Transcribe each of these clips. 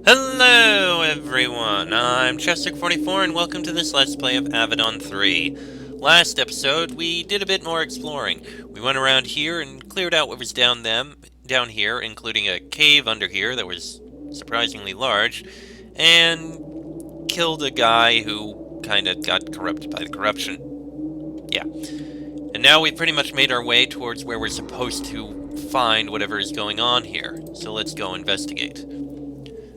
Hello everyone, I'm Chester44 and welcome to this Let's Play of Avadon 3. Last episode, we did a bit more exploring. We went around here and cleared out what was down here, including a cave under here that was surprisingly large, and killed a guy who kinda got corrupted by the corruption. Yeah. And now we've pretty much made our way towards where we're supposed to find whatever is going on here, so let's go investigate.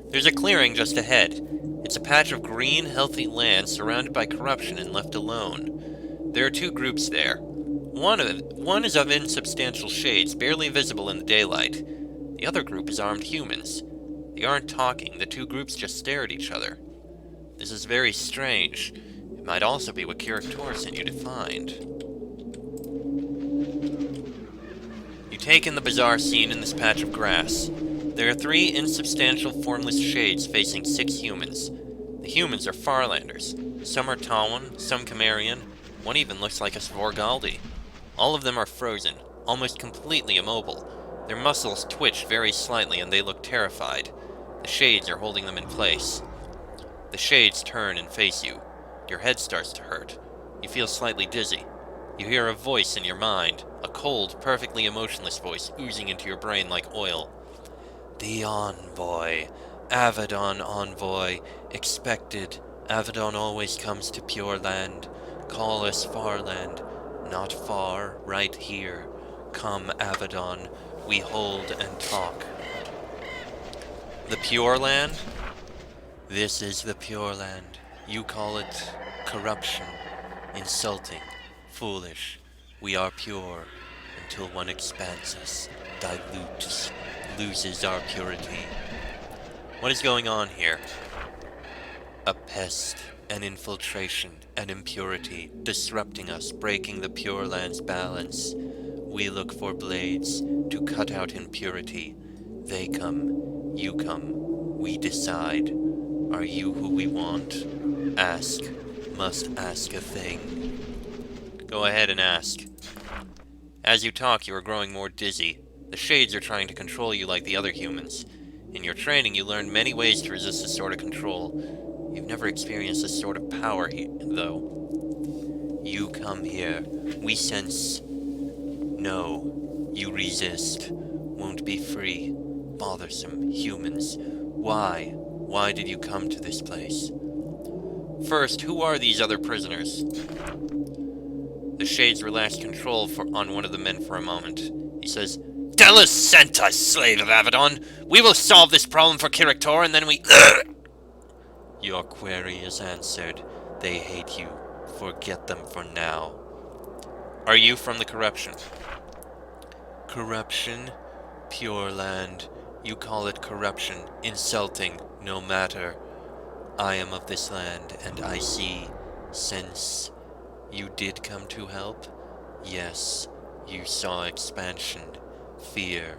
There's a clearing just ahead. It's a patch of green, healthy land surrounded by corruption and left alone. There are two groups there. One is of insubstantial shades, barely visible in the daylight. The other group is armed humans. They aren't talking, the two groups just stare at each other. This is very strange. It might also be what Kiritor sent you to find. You take in the bizarre scene in this patch of grass. There are three insubstantial, formless shades facing 6 humans. The humans are Farlanders. Some are Tawan, some Chimerian, one even looks like a Svorgaldi. All of them are frozen, almost completely immobile. Their muscles twitch very slightly and they look terrified. The shades are holding them in place. The shades turn and face you. Your head starts to hurt. You feel slightly dizzy. You hear a voice in your mind, a cold, perfectly emotionless voice oozing into your brain like oil. The envoy. Avadon envoy. Expected. Avadon always comes to Pure Land. Call us Farland. Not far, right here. Come, Avadon. We hold and talk. The Pure Land? This is the Pure Land. You call it corruption. Insulting. Foolish. We are pure until one expands us, dilutes, loses our purity. What is going on here? A pest, an infiltration, an impurity, disrupting us, breaking the Pure Land's balance. We look for blades to cut out impurity. They come, you come, we decide. Are you who we want? Ask, must ask a thing. Go ahead and ask. As you talk, you are growing more dizzy. The shades are trying to control you like the other humans. In your training, you learned many ways to resist this sort of control. You've never experienced this sort of power, though. You come here. We sense... No. You resist. Won't be free. Bothersome. Humans. Why? Why did you come to this place? First, who are these other prisoners? The shades relax control on one of the men for a moment. He says, Delos sent us, slave of Avadon. We will solve this problem for Kiritor, and then we... Your query is answered. They hate you. Forget them for now. Are you from the corruption? Corruption? Pure Land. You call it corruption. Insulting. No matter. I am of this land, and I see, sense... You did come to help? Yes. You saw expansion. Fear.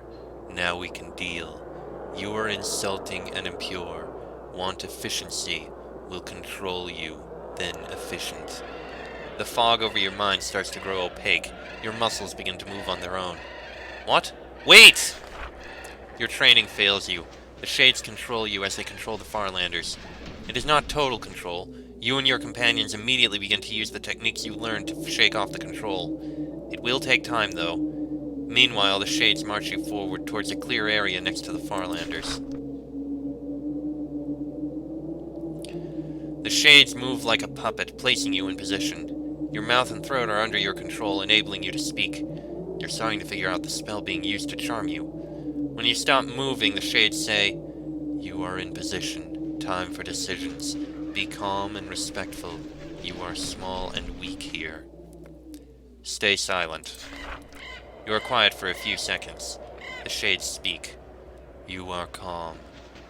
Now we can deal. You are insulting and impure. Want efficiency. Will control you. Then efficient. The fog over your mind starts to grow opaque. Your muscles begin to move on their own. What? Wait! Your training fails you. The shades control you as they control the Farlanders. It is not total control. You and your companions immediately begin to use the techniques you learned to shake off the control. It will take time, though. Meanwhile, the shades march you forward towards a clear area next to the Farlanders. The shades move like a puppet, placing you in position. Your mouth and throat are under your control, enabling you to speak. You're starting to figure out the spell being used to charm you. When you stop moving, the shades say, You are in position. Time for decisions. Be calm and respectful. You are small and weak here. Stay silent. You are quiet for a few seconds. The shades speak. You are calm.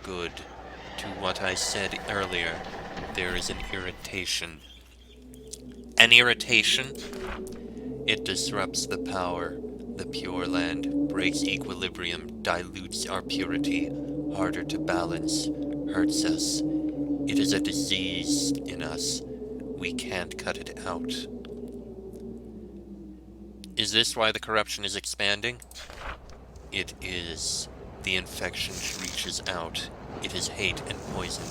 Good. To what I said earlier, there is an irritation. An irritation? It disrupts the power. The Pure Land breaks equilibrium, dilutes our purity, harder to balance, hurts us. It is a disease in us. We can't cut it out. Is this why the corruption is expanding? It is. The infection reaches out. It is hate and poison.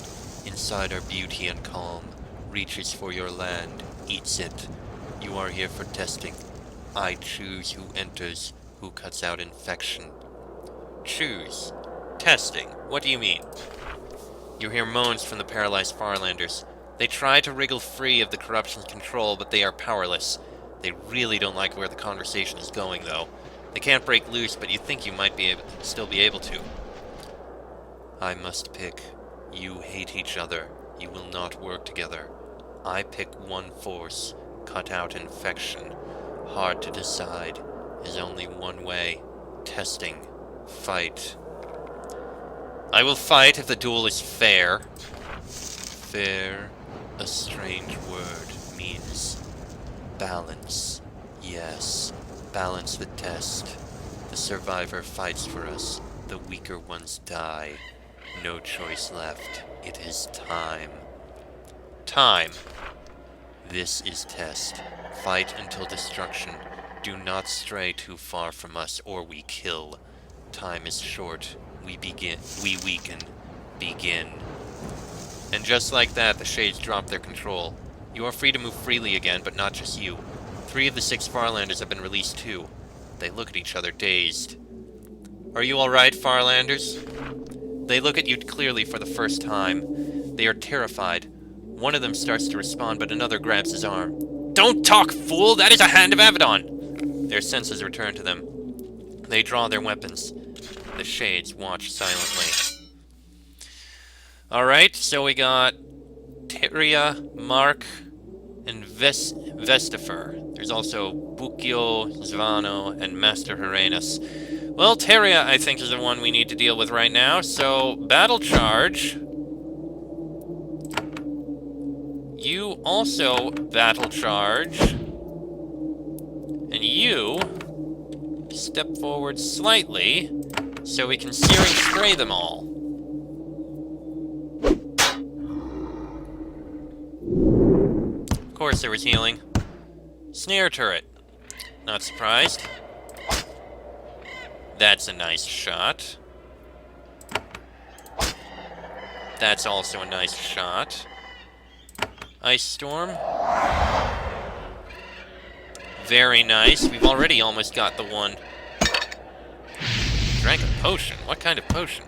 Inside are beauty and calm. Reaches for your land, eats it. You are here for testing. I choose who enters, who cuts out infection. Choose. Testing. What do you mean? You hear moans from the paralyzed Farlanders. They try to wriggle free of the corruption's control, but they are powerless. They really don't like where the conversation is going, though. They can't break loose, but you think you might still be able to. I must pick. You hate each other. You will not work together. I pick one force. Cut out infection. Hard to decide. Is only one way. Testing. Fight. I will fight if the duel is fair. Fair, a strange word, means balance. Yes, balance the test. The survivor fights for us. The weaker ones die. No choice left. It is time. Time. This is test. Fight until destruction. Do not stray too far from us, or we kill. Time is short. We weaken. Begin. And just like that, the Shades drop their control. You are free to move freely again, but not just you. 3 of the 6 Farlanders have been released too. They look at each other, dazed. Are you alright, Farlanders? They look at you clearly for the first time. They are terrified. One of them starts to respond, but another grabs his arm. Don't talk, fool! That is a hand of Avadon! Their senses return to them. They draw their weapons. The Shades watch silently. Alright, so we got Tyria, Mark, and Vestifer. There's also Bukio, Zvano, and Master Herenus. Well, Tyria, I think, is the one we need to deal with right now, so battle charge. You also battle charge. And you step forward slightly so we can searing spray them all. Of course there was healing. Snare turret. Not surprised. That's a nice shot. That's also a nice shot. Ice storm. Very nice. We've already almost got the one. Drank a potion. What kind of potion?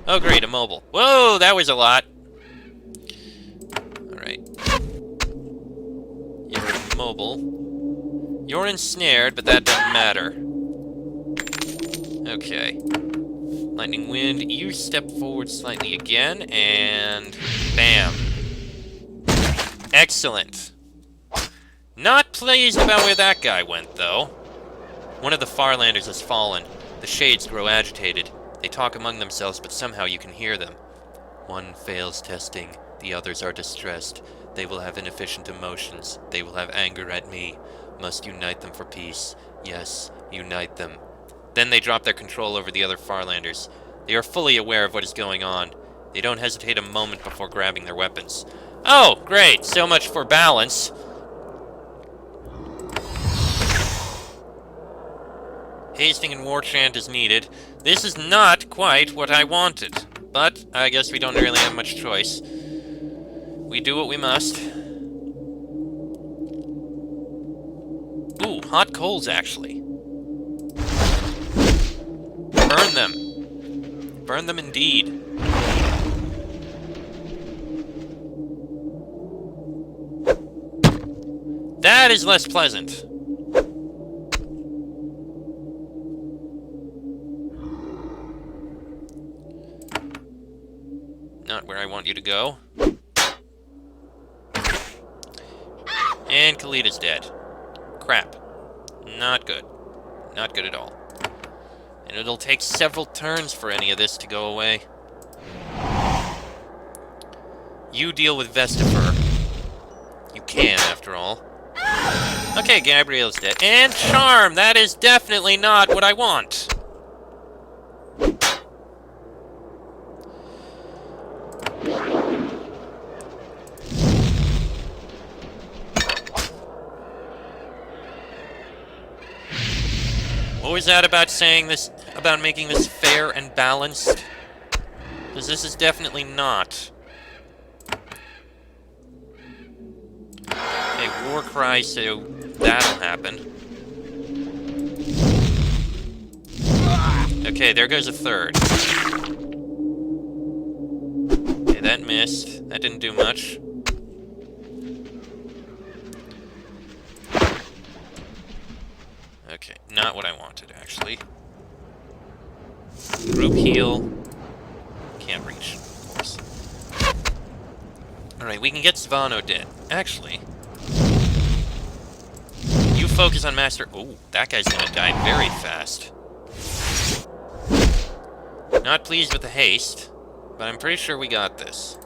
Oh great, immobile. Whoa, that was a lot. Alright. You're immobile. You're ensnared, but that doesn't matter. Okay. Lightning Wind, you step forward slightly again, and bam. Excellent. Not pleased about where that guy went, though. One of the Farlanders has fallen. The Shades grow agitated. They talk among themselves, but somehow you can hear them. One fails testing. The others are distressed. They will have inefficient emotions. They will have anger at me. Must unite them for peace. Yes, unite them. Then they drop their control over the other Farlanders. They are fully aware of what is going on. They don't hesitate a moment before grabbing their weapons. Oh, great! So much for balance. Hasting and War Chant is needed. This is not quite what I wanted. But I guess we don't really have much choice. We do what we must. Ooh, hot coals, actually. Burn them. Burn them indeed. That is less pleasant. Not where I want you to go. And Kalita's dead. Crap. Not good. Not good at all. And it'll take several turns for any of this to go away. You deal with Vestifer. You can, after all. Okay, Gabriel's dead. And Charm! That is definitely not what I want. What was that about saying this, about making this fair and balanced? Because this is definitely not. Okay, war cry, so that'll happen. Okay, there goes a third. Okay, that missed. That didn't do much. Okay, not what I wanted, actually. Group heal. Can't reach, of course. Alright, we can get Svano dead. Actually, you focus on Master... Oh, that guy's gonna die very fast. Not pleased with the haste, but I'm pretty sure we got this.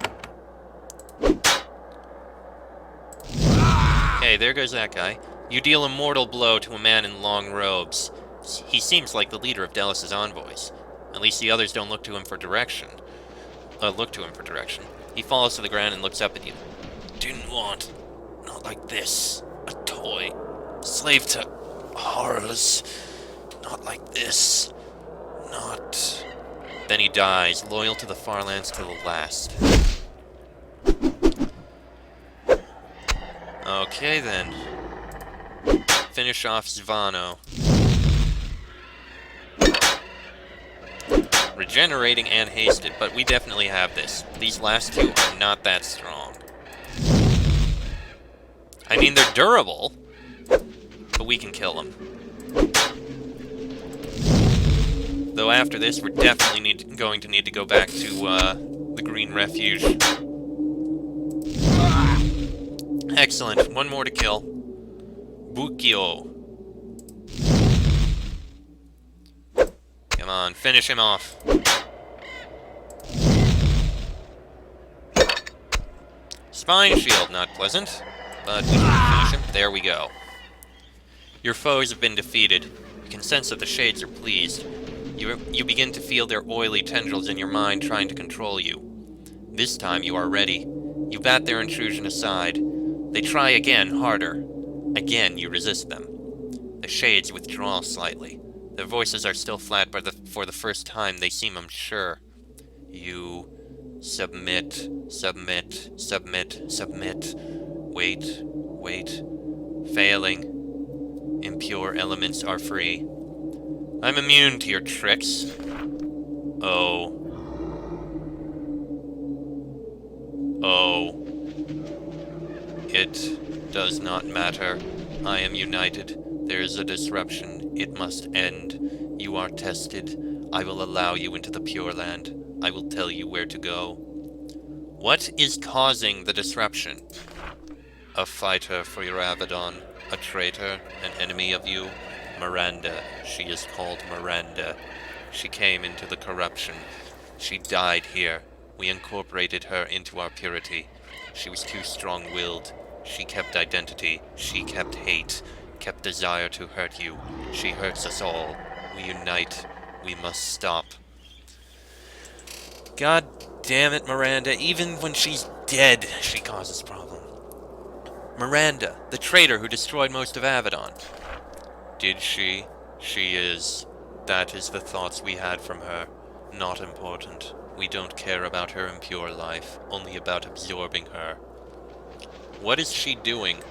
Okay, there goes that guy. You deal a mortal blow to a man in long robes. He seems like the leader of Delos' envoys. At least the others don't look to him for direction. He falls to the ground and looks up at you. Didn't want, not like this, a toy. Slave to horrors. Not like this. Not... Then he dies, loyal to the Farlands to the last. Okay, then. Finish off Svano. Regenerating and hasted, but we definitely have this. These last two are not that strong. I mean, they're durable, but we can kill them. Though after this, we're definitely going to need to go back to the Green Refuge. Excellent. One more to kill. Bukio. Come on, finish him off. Spine shield, not pleasant, but we can finish him. There we go. Your foes have been defeated. You can sense that the shades are pleased. You begin to feel their oily tendrils in your mind trying to control you. This time you are ready. You bat their intrusion aside. They try again, harder. Again, you resist them. The shades withdraw slightly. Their voices are still flat, but for the first time they seem unsure. You submit, submit, submit, submit. Wait, wait. Failing. Impure elements are free. I'm immune to your tricks. Oh. Oh. It does not matter. I am united. There is a disruption. It must end. You are tested. I will allow you into the Pure Land. I will tell you where to go. What is causing the disruption? A fighter for your Avadon. A traitor. An enemy of you. Miranda. She is called Miranda. She came into the corruption. She died here. We incorporated her into our purity. She was too strong-willed. She kept identity. She kept hate. Kept desire to hurt you. She hurts us all. We unite. We must stop. God damn it, Miranda. Even when she's dead, she causes problem. Miranda, the traitor who destroyed most of Avadon. Did she? She is. That is the thoughts we had from her. Not important. We don't care about her impure life, only about absorbing her. What is she doing?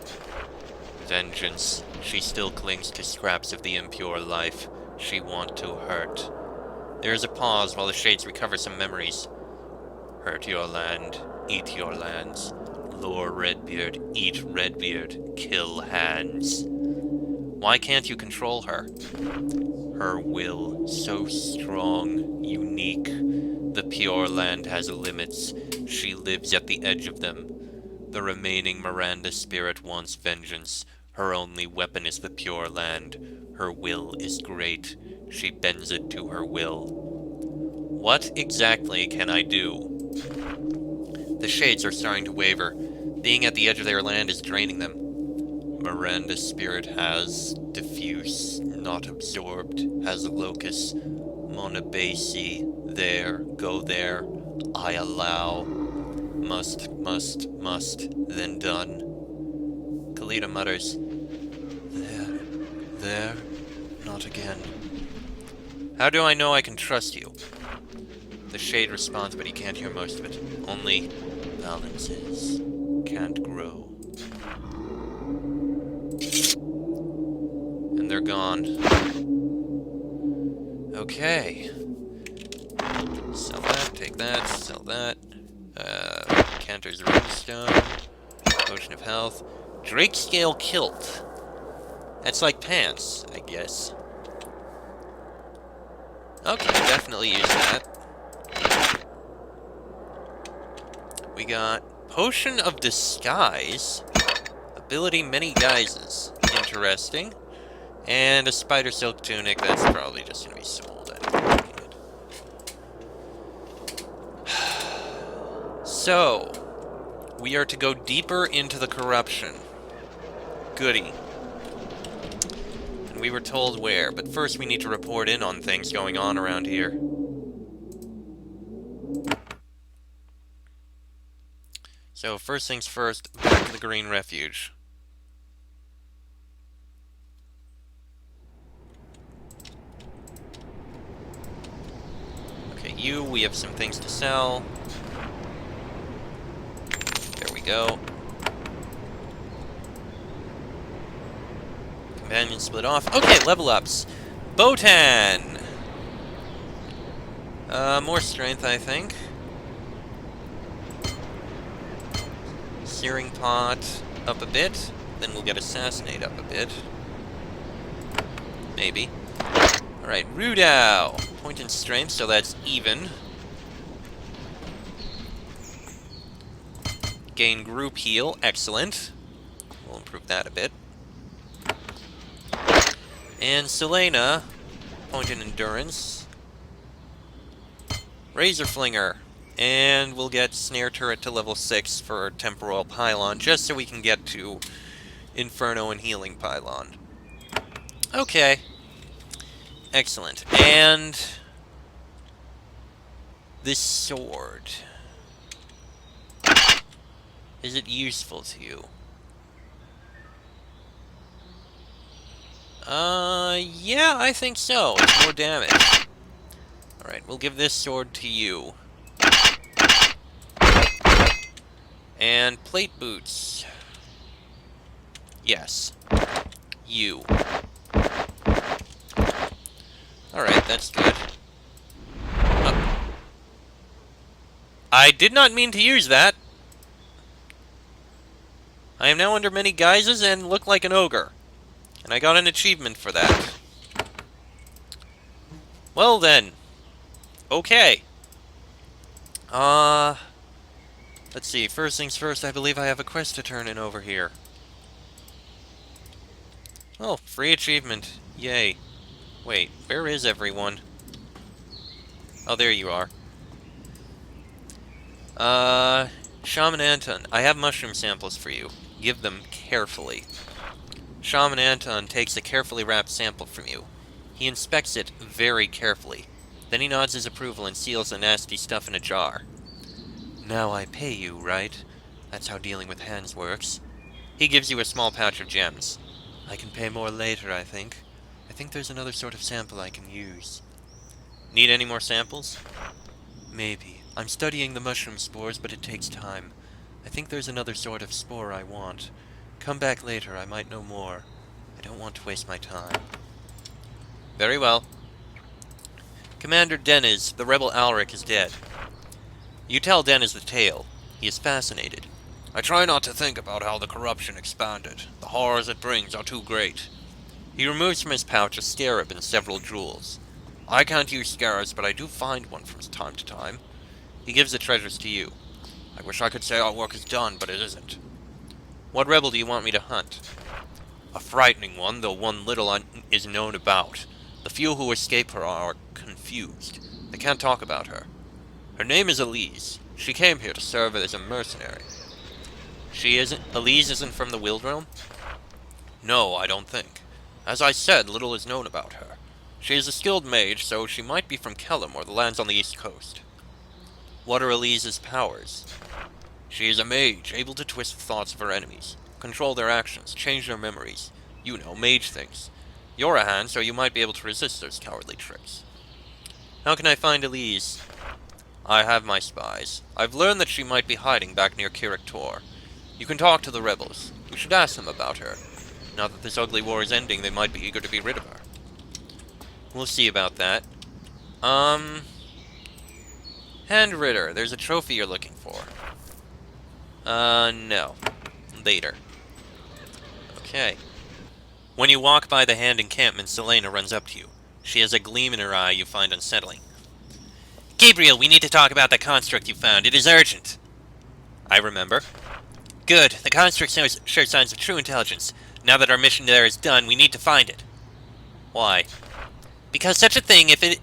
Vengeance. She still clings to scraps of the impure life. She wants to hurt. There is a pause while the shades recover some memories. Hurt your land. Eat your lands. Lure Redbeard. Eat Redbeard. Kill hands. Why can't you control her? Her will, so strong, unique. The Pure Land has limits. She lives at the edge of them. The remaining Miranda spirit wants vengeance. Her only weapon is the Pure Land. Her will is great. She bends it to her will. What exactly can I do? The shades are starting to waver. Being at the edge of their land is draining them. Miranda's spirit has diffuse, not absorbed, has a locus. Monobasi, there, go there. I allow. Must, then done. Kalita mutters, there, not again. How do I know I can trust you? The shade responds, but he can't hear most of it. Only balances can't grow. And they're gone. Okay. Sell that, take that, sell that. Cantor's Runestone. Potion of Health. Drake Scale Kilt. That's like pants, I guess. Okay, definitely use that. We got Potion of Disguise. Ability Many Guises. Interesting. And a Spider Silk Tunic. That's probably just going to be sold. I don't need it. So, we are to go deeper into the corruption. Goody. And we were told where, but first we need to report in on things going on around here. So, first things first, back to the Green Refuge. Okay, we have some things to sell. There we go. Companion split off. Okay, level ups. Botan! More strength, I think. Searing Pot up a bit. Then we'll get Assassinate up a bit. Maybe. Alright, Rudao. Point in strength, so that's even. Gain group heal. Excellent. We'll improve that a bit. And Selena. Point in endurance. Razor Flinger. And we'll get Snare Turret to level 6 for Temporal Pylon, just so we can get to Inferno and Healing Pylon. Okay. Excellent. And this sword. Is it useful to you? Yeah, I think so. It's more damage. Alright, we'll give this sword to you. And plate boots. Yes. You. Alright, that's good. I did not mean to use that. I am now under many guises and look like an ogre. And I got an achievement for that. Well then. Okay. Let's see. First things first, I believe I have a quest to turn in over here. Oh, free achievement. Yay. Wait, where is everyone? Oh, there you are. Shaman Anton, I have mushroom samples for you. Give them carefully. Shaman Anton takes a carefully wrapped sample from you. He inspects it very carefully. Then he nods his approval and seals the nasty stuff in a jar. Now I pay you, right? That's how dealing with hands works. He gives you a small pouch of gems. I can pay more later, I think. I think there's another sort of sample I can use. Need any more samples? Maybe. I'm studying the mushroom spores, but it takes time. I think there's another sort of spore I want. Come back later, I might know more. I don't want to waste my time. Very well. Commander Deniz, the rebel Alric, is dead. You tell Deniz the tale. He is fascinated. I try not to think about how the corruption expanded. The horrors it brings are too great. He removes from his pouch a scarab and several jewels. I can't use scarabs, but I do find one from time to time. He gives the treasures to you. I wish I could say our work is done, but it isn't. What rebel do you want me to hunt? A frightening one, though one little is known about. The few who escape her are confused. They can't talk about her. Her name is Elise. She came here to serve as a mercenary. Elise isn't from the Wild Realm? No, I don't think. As I said, little is known about her. She is a skilled mage, so she might be from Kellum or the lands on the east coast. What are Elise's powers? She is a mage, able to twist the thoughts of her enemies, control their actions, change their memories. You know, mage things. You're a hand, so you might be able to resist those cowardly tricks. How can I find Elise? I have my spies. I've learned that she might be hiding back near Kirik Tor. You can talk to the rebels. You should ask them about her. Now that this ugly war is ending, they might be eager to be rid of her. We'll see about that. Handritter, there's a trophy you're looking for. No. Later. Okay. When you walk by the Hand encampment, Selena runs up to you. She has a gleam in her eye you find unsettling. Gabriel, we need to talk about that construct you found. It is urgent. I remember. Good. The construct shows signs of true intelligence. Now that our mission there is done, we need to find it. Why? Because such a thing, if it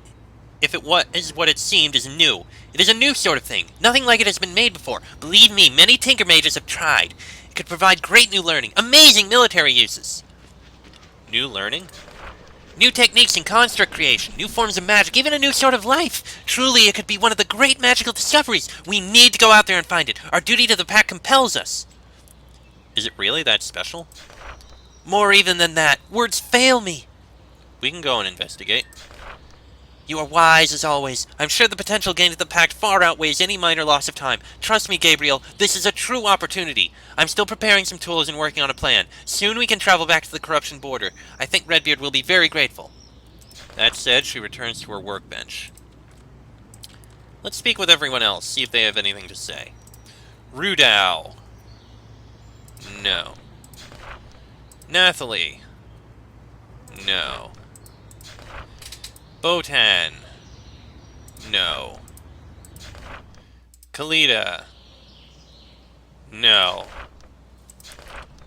is what it seemed, is new. It is a new sort of thing. Nothing like it has been made before. Believe me, many Tinker Mages have tried. It could provide great new learning. Amazing military uses. New learning? New techniques in construct creation, new forms of magic, even a new sort of life. Truly, it could be one of the great magical discoveries. We need to go out there and find it. Our duty to the pack compels us. Is it really that special? More even than that. Words fail me. We can go and investigate. You are wise, as always. I'm sure the potential gain to the pact far outweighs any minor loss of time. Trust me, Gabriel, this is a true opportunity. I'm still preparing some tools and working on a plan. Soon we can travel back to the corruption border. I think Redbeard will be very grateful. That said, she returns to her workbench. Let's speak with everyone else, see if they have anything to say. Rudao. No. Nathalie. No. Botan. No. Kalita. No.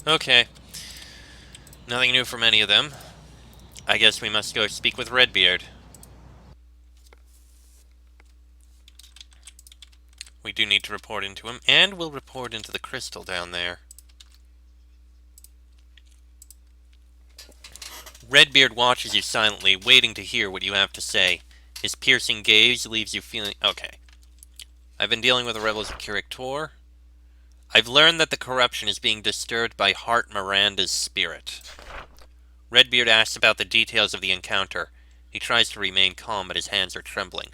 Okay. Nothing new from any of them. I guess we must go speak with Redbeard. We do need to report into him, and we'll report into the crystal down there. Redbeard watches you silently, waiting to hear what you have to say. His piercing gaze leaves you feeling... Okay. I've been dealing with the rebels of Kirik Tor. I've learned that the corruption is being disturbed by Hart Miranda's spirit. Redbeard asks about the details of the encounter. He tries to remain calm, but his hands are trembling.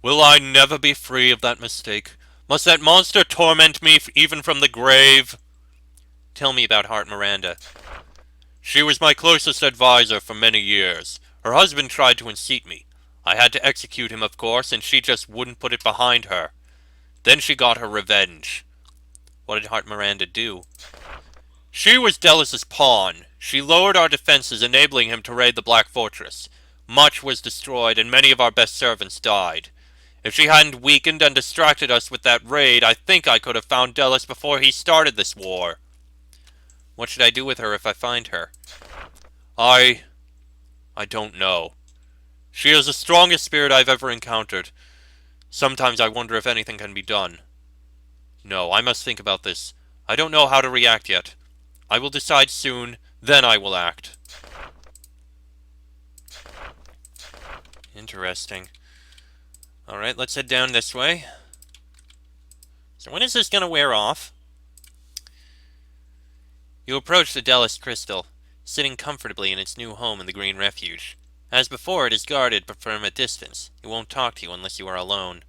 Will I never be free of that mistake? Must that monster torment me even from the grave? Tell me about Hart Miranda. She was my closest advisor for many years. Her husband tried to unseat me. I had to execute him, of course, and she just wouldn't put it behind her. Then she got her revenge. What did Hart Miranda do? She was Delis's pawn. She lowered our defenses, enabling him to raid the Black Fortress. Much was destroyed, and many of our best servants died. If she hadn't weakened and distracted us with that raid, I think I could have found Delis before he started this war. What should I do with her if I find her? I don't know. She is the strongest spirit I've ever encountered. Sometimes I wonder if anything can be done. No, I must think about this. I don't know how to react yet. I will decide soon, then I will act. Interesting. Alright, let's head down this way. So when is this gonna wear off? You approach the Delis crystal, sitting comfortably in its new home in the Green Refuge. As before, it is guarded, but from a distance. It won't talk to you unless you are alone.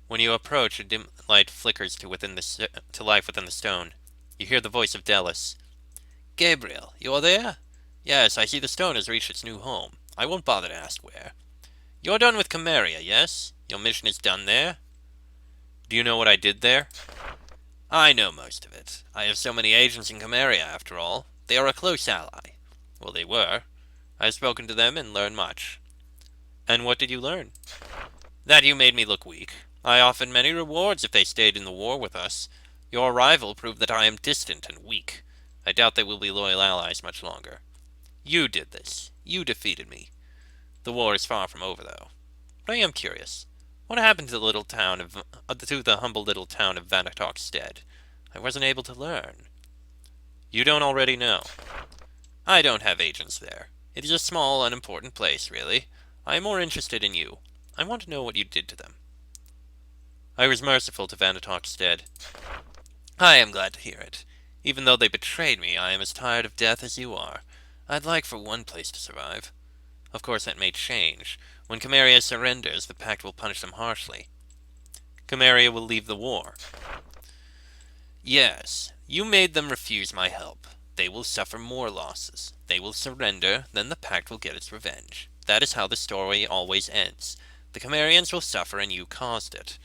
When you approach, a dim light flickers to life within the stone. You hear the voice of Delis. Gabriel, you are there? Yes, I see the stone has reached its new home. I won't bother to ask where. You're done with Cameria, yes? Your mission is done there? Do you know what I did there? I know most of it. I have so many agents in Cameria, after all. They are a close ally. Well, they were. I have spoken to them and learned much. And what did you learn? That you made me look weak. I offered many rewards if they stayed in the war with us. Your arrival proved that I am distant and weak. I doubt they will be loyal allies much longer. You did this. You defeated me. The war is far from over, though. But I am curious. What happened to the humble little town of Vanatok Stead? I wasn't able to learn. You don't already know. I don't have agents there. It is a small, unimportant place, really. I am more interested in you. I want to know what you did to them. I was merciful to Vanatok Stead. I am glad to hear it. Even though they betrayed me, I am as tired of death as you are. I'd like for one place to survive. Of course, that may change. When Cameria surrenders, the Pact will punish them harshly. Camarilla will leave the war. Yes, you made them refuse my help. They will suffer more losses. They will surrender, then the pact will get its revenge. That is how the story always ends. The Camarians will suffer and you caused it.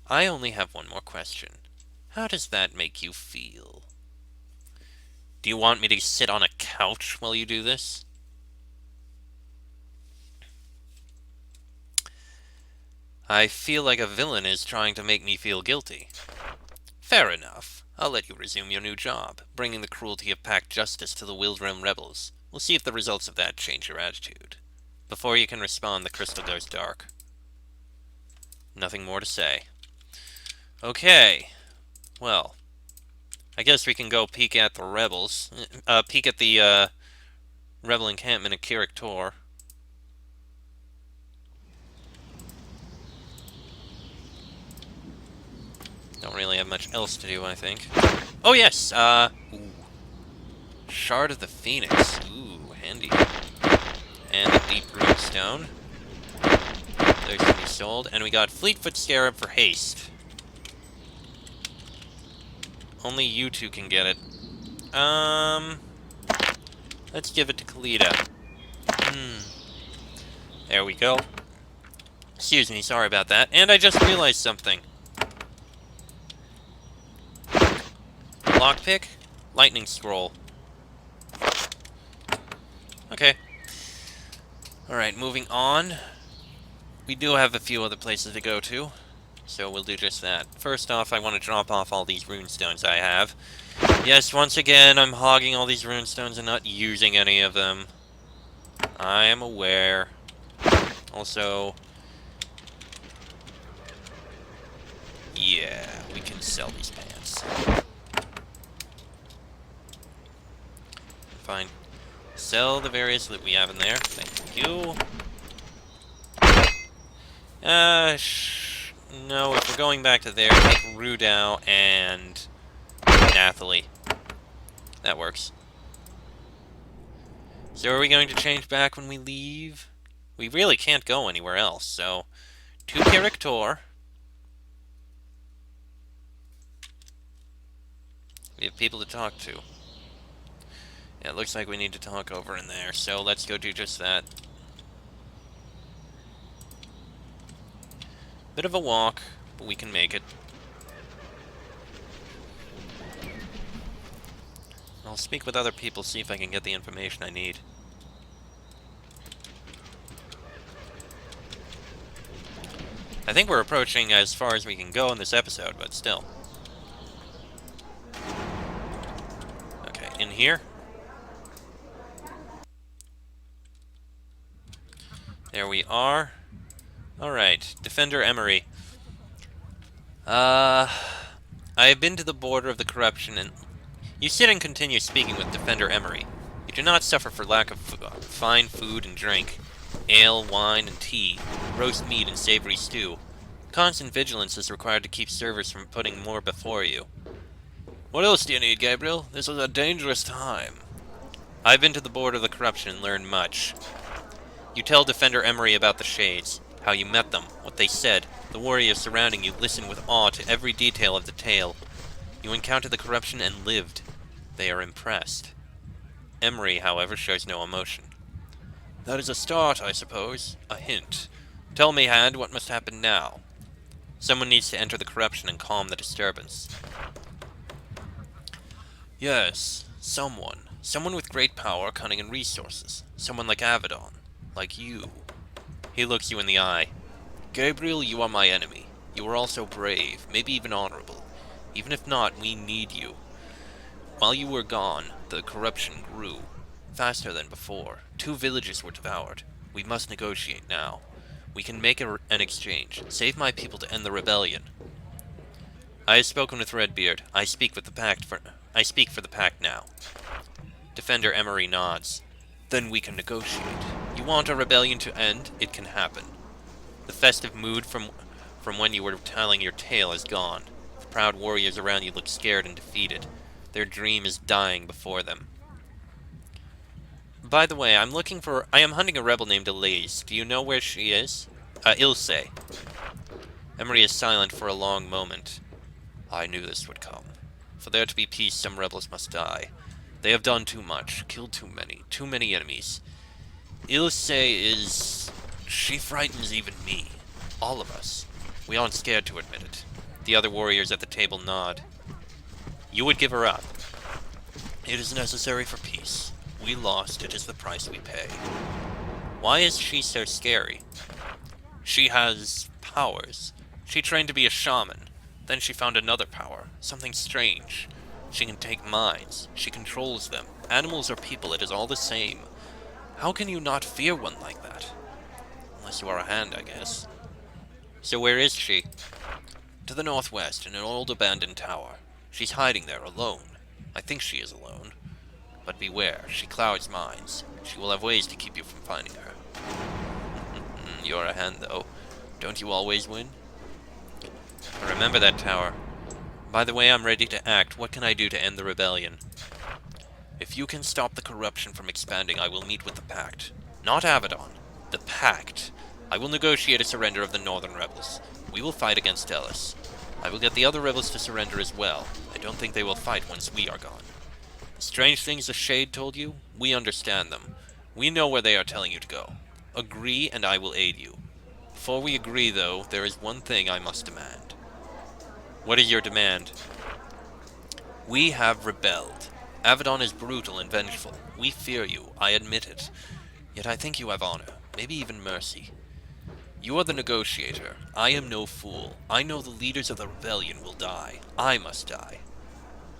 I only have one more question. How does that make you feel? Do you want me to sit on a couch while you do this? I feel like a villain is trying to make me feel guilty. Fair enough. I'll let you resume your new job, bringing the cruelty of pact justice to the Wildrealm rebels. We'll see if the results of that change your attitude. Before you can respond, the crystal goes dark. Nothing more to say. Okay. Well, I guess we can go peek at the rebels. Peek at the, rebel encampment at Kirik Tor. Don't really have much else to do, I think. Oh, yes! Ooh. Shard of the Phoenix. Ooh, handy. And a deep runestone. Those can be sold. And we got Fleetfoot Scarab for haste. Only you two can get it. Let's give it to Kalita. There we go. Excuse me, sorry about that. And I just realized something. Lockpick? Lightning Scroll. Okay. Alright, moving on. We do have a few other places to go to, so we'll do just that. First off, I want to drop off all these runestones I have. Yes, once again, I'm hogging all these runestones and not using any of them. I am aware. Also... yeah, we can sell these pants. Fine. Sell the various that we have in there. Thank you. No, if we're going back to there, take Rudao and Nathalie. That works. So are we going to change back when we leave? We really can't go anywhere else, so... to Kirik Tor. We have people to talk to. Yeah, it looks like we need to talk over in there, so let's go do just that. Bit of a walk, but we can make it. I'll speak with other people, see if I can get the information I need. I think we're approaching as far as we can go in this episode, but still. Okay, in here. There we are. Alright, Defender Emery. I have been to the border of the corruption and... You sit and continue speaking with Defender Emery. You do not suffer for lack of fine food and drink. Ale, wine, and tea. Roast meat and savory stew. Constant vigilance is required to keep servers from putting more before you. What else do you need, Gabriel? This is a dangerous time. I've been to the border of the corruption and learned much. You tell Defender Emery about the Shades, how you met them, what they said. The warriors surrounding you listen with awe to every detail of the tale. You encountered the corruption and lived. They are impressed. Emery, however, shows no emotion. That is a start, I suppose. A hint. Tell me, Hand, what must happen now? Someone needs to enter the corruption and calm the disturbance. Yes, someone. Someone with great power, cunning, and resources. Someone like Avadon. Like you. He looks you in the eye. Gabriel, you are my enemy. You are also brave, maybe even honorable. Even if not, we need you. While you were gone, the corruption grew. Faster than before. 2 villages were devoured. We must negotiate now. We can make an exchange. Save my people to end the rebellion. I have spoken with Redbeard. I speak for the pact now. Defender Emery nods. Then we can negotiate. You want a rebellion to end? It can happen. The festive mood from when you were telling your tale is gone. The proud warriors around you look scared and defeated. Their dream is dying before them. By the way, I am hunting a rebel named Elise. Do you know where she is? Ilse. Emery is silent for a long moment. I knew this would come. For there to be peace, some rebels must die. They have done too much, killed too many enemies. Ilse is... she frightens even me. All of us. We aren't scared to admit it. The other warriors at the table nod. You would give her up. It is necessary for peace. We lost, it is the price we pay. Why is she so scary? She has powers. She trained to be a shaman. Then she found another power, something strange. She can take minds. She controls them. Animals or people, it is all the same. How can you not fear one like that? Unless you are a hand, I guess. So where is she? To the northwest, in an old abandoned tower. She's hiding there, alone. I think she is alone. But beware, she clouds minds. She will have ways to keep you from finding her. You're a hand, though. Don't you always win? Remember that tower. By the way, I'm ready to act. What can I do to end the rebellion? If you can stop the corruption from expanding, I will meet with the Pact. Not Avadon. The Pact. I will negotiate a surrender of the Northern rebels. We will fight against Ellis. I will get the other rebels to surrender as well. I don't think they will fight once we are gone. The strange things the Shade told you, we understand them. We know where they are telling you to go. Agree, and I will aid you. Before we agree, though, there is one thing I must demand. What is your demand? We have rebelled. Avadon is brutal and vengeful. We fear you, I admit it. Yet I think you have honor, maybe even mercy. You are the negotiator. I am no fool. I know the leaders of the rebellion will die. I must die.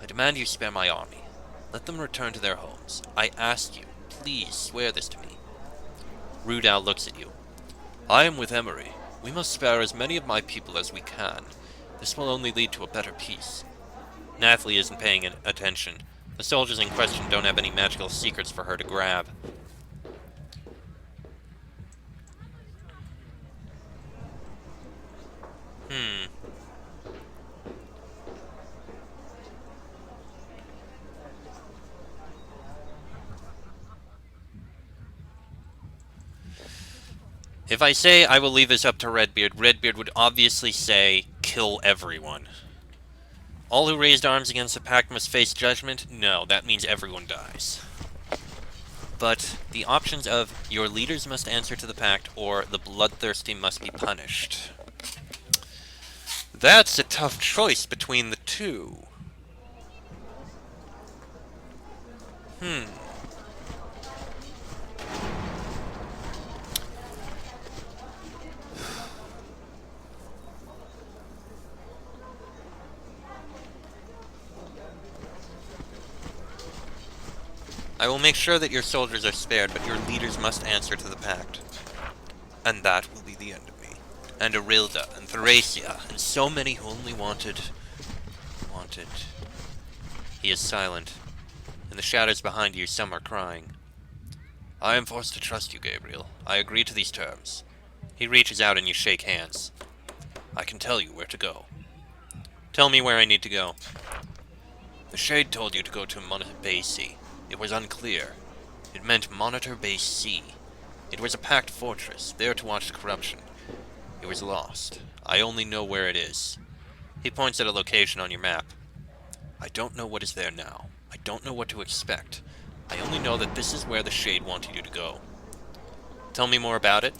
I demand you spare my army. Let them return to their homes. I ask you, please swear this to me. Rudal looks at you. I am with Emery. We must spare as many of my people as we can. This will only lead to a better peace. Nathalie isn't paying attention. The soldiers in question don't have any magical secrets for her to grab. If I say I will leave this up to Redbeard, Redbeard would obviously say, kill everyone. All who raised arms against the Pact must face judgment? No, that means everyone dies. But the options of, your leaders must answer to the Pact, or the bloodthirsty must be punished. That's a tough choice between the two. I will make sure that your soldiers are spared, but your leaders must answer to the Pact. And that will be the end of me. And Arilda, and Thracia, and so many who only wanted... He is silent. In the shadows behind you, some are crying. I am forced to trust you, Gabriel. I agree to these terms. He reaches out and you shake hands. I can tell you where to go. Tell me where I need to go. The Shade told you to go to Monitor Bay C. It was unclear. It meant Monitor Base C. It was a Pact fortress, there to watch the corruption. It was lost. I only know where it is. He points at a location on your map. I don't know what is there now. I don't know what to expect. I only know that this is where the Shade wanted you to go. Tell me more about it.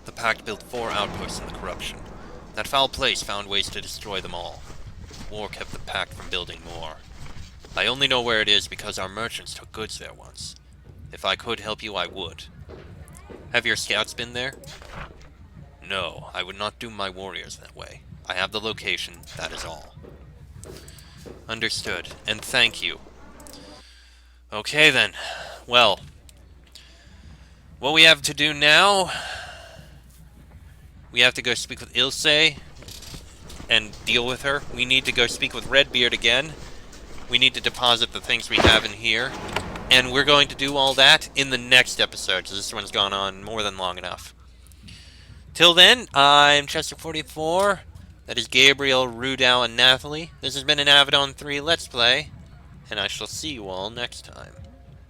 The Pact built 4 outposts in the corruption. That foul place found ways to destroy them all. War kept the Pact from building more. I only know where it is because our merchants took goods there once. If I could help you, I would. Have your scouts been there? No, I would not doom my warriors that way. I have the location, that is all. Understood, and thank you. Okay then, well, what we have to do now, we have to go speak with Ilse and deal with her. We need to go speak with Redbeard again. We need to deposit the things we have in here. And we're going to do all that in the next episode, so this one's gone on more than long enough. Till then, I'm Chester44. That is Gabriel, Rudal, and Nathalie. This has been an Avadon 3 Let's Play, and I shall see you all next time.